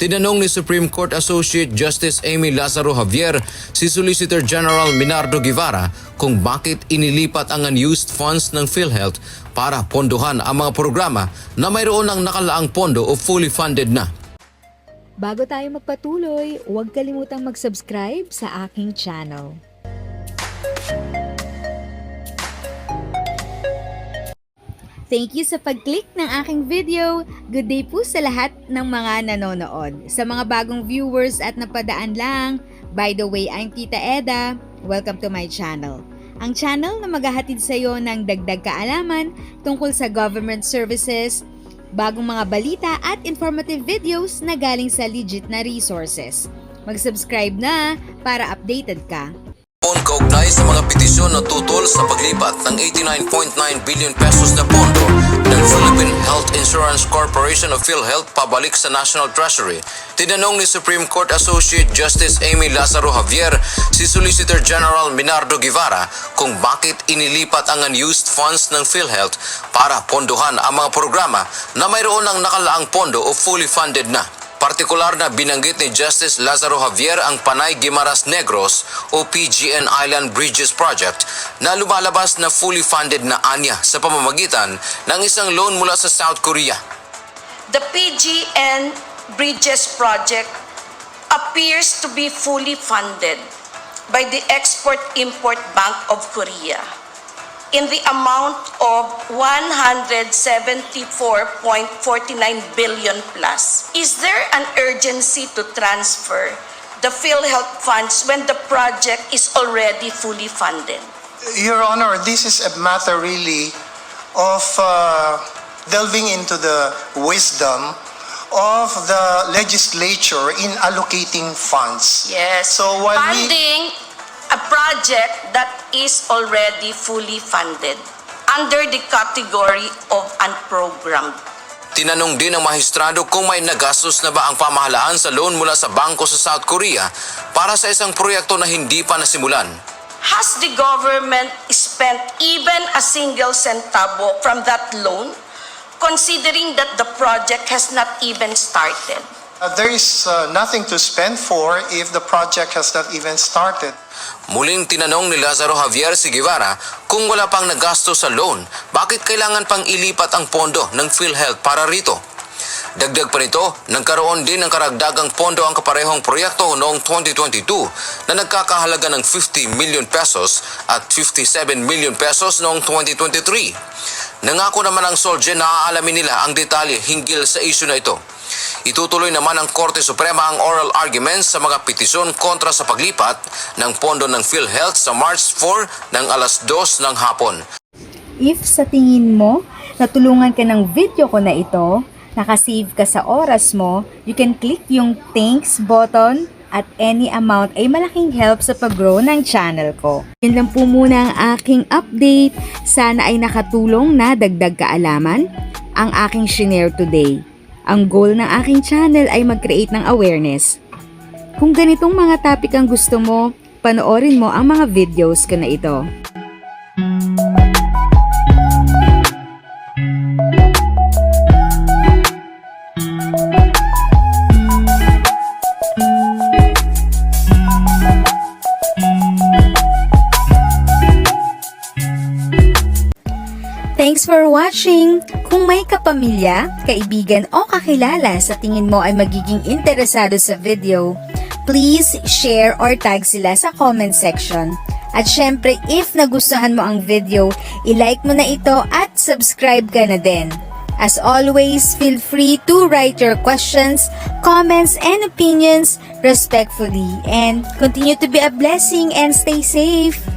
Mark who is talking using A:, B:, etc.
A: Tinanong ni Supreme Court Associate Justice Amy Lazaro Javier si Solicitor General Minardo Guevara kung bakit inilipat ang unused funds ng PhilHealth para pondohan ang mga programa na mayroon ng nakalaang pondo o fully funded na.
B: Bago tayo magpatuloy, huwag kalimutang mag-subscribe sa aking channel. Thank you sa pag-click ng aking video. Good day po sa lahat ng mga nanonood. Sa mga bagong viewers at napadaan lang, by the way, I'm Tita Eda. Welcome to my channel. Ang channel na maghahatid sa iyo ng dagdag kaalaman tungkol sa government services, bagong mga balita at informative videos na galing sa legit na resources. Mag-subscribe na para updated ka.
A: Kaugnay sa mga petisyon na tutol sa paglipat ng 89.9 billion pesos na pondo ng Philippine Health Insurance Corporation of PhilHealth pabalik sa National Treasury. Tinanong ni Supreme Court Associate Justice Amy Lazaro Javier si Solicitor General Minardo Guevara kung bakit inilipat ang unused funds ng PhilHealth para pondohan ang mga programa na mayroon ng nakalaang pondo o fully funded na. Partikular na binanggit ni Justice Lazaro Javier ang Panay Guimaras Negros o PGN Island Bridges Project na lumalabas na fully funded na anya sa pamamagitan ng isang loan mula sa South Korea.
C: The PGN Bridges Project appears to be fully funded by the Export-Import Bank of Korea in the amount of 174.49 billion plus. Is there an urgency to transfer the PhilHealth funds when the project is already fully funded?
D: Your Honor, this is a matter really of delving into the wisdom of the legislature in allocating funds.
C: Yes.
D: So while
C: funding a project that is already fully funded under the category of unprogrammed.
A: Tinanong din ng mahistrado kung may nagastos na ba ang pamahalaan sa loan mula sa bangko sa South Korea para sa isang proyekto na hindi pa nasimulan.
C: Has the government spent even a single centavo from that loan, considering that the project has not even started?
D: there is nothing to spend for if the project has not even started.
A: Muling tinanong ni Lazaro Javier si Guevara kung wala pang nagasto sa loan, bakit kailangan pang ilipat ang pondo ng PhilHealth para rito? Dagdag pa nito, nagkaroon din ng karagdagang pondo ang kaparehong proyekto noong 2022 na nagkakahalaga ng 50 million pesos at 57 million pesos noong 2023. Nangako naman ang SOLJE na aalamin nila ang detalye hinggil sa issue na ito. Itutuloy naman ng Korte Suprema ang oral arguments sa mga petisyon kontra sa paglipat ng pondo ng PhilHealth sa March 4 ng alas 2 ng hapon.
B: If sa tingin mo, natulungan ka ng video ko na ito, nakasave ka sa oras mo, you can click yung thanks button at any amount ay malaking help sa pag-grow ng channel ko. Yun lang po muna ang aking update. Sana ay nakatulong na dagdag kaalaman ang aking shinare today. Ang goal ng aking channel ay mag-create ng awareness. Kung ganitong mga topic ang gusto mo, panoorin mo ang mga videos ko na ito. Thanks for watching! Kung may kapamilya, kaibigan o kakilala sa tingin mo ay magiging interesado sa video, please share or tag sila sa comment section. At syempre, if nagustuhan mo ang video, i-like mo na ito at subscribe ka na din. As always, feel free to write your questions, comments, and opinions respectfully. And continue to be a blessing and stay safe!